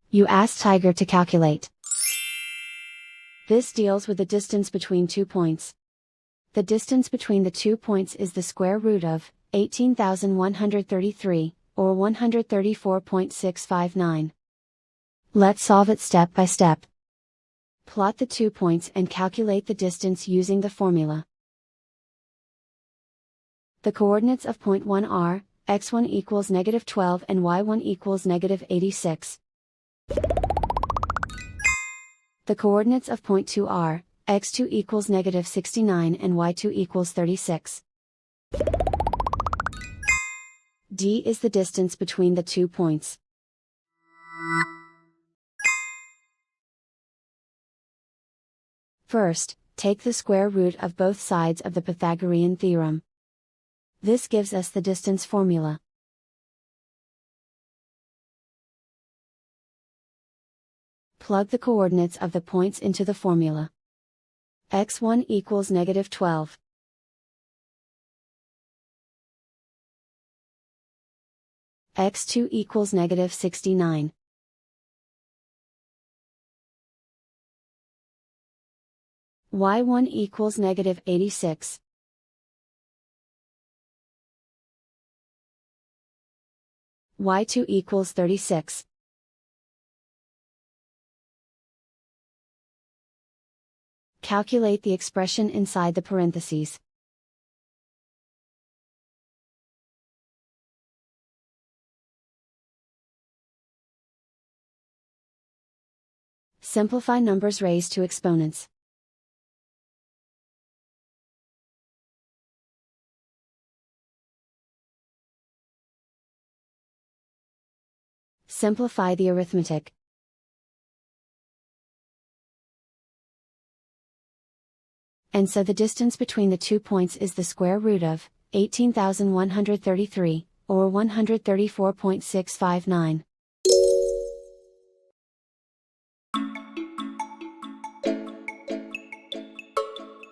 You ask Tiger to calculate. This deals with the distance between 2 points. The distance between the 2 points is the square root of 18,133, or 134.659. Let's solve it step by step. Plot the 2 points and calculate the distance using the formula. The coordinates of point 1 are, x1 equals -12 and y1 equals -86. The coordinates of point 2 are, x2 equals -69 and y2 equals 36. D is the distance between the 2 points. First, take the square root of both sides of the Pythagorean theorem. This gives us the distance formula. Plug the coordinates of the points into the formula. x1 equals -12. x2 equals -69. y1 equals -86. y2 equals 36. Calculate the expression inside the parentheses. Simplify numbers raised to exponents. Simplify the arithmetic. And so the distance between the 2 points is the square root of 18,133, or 134.659.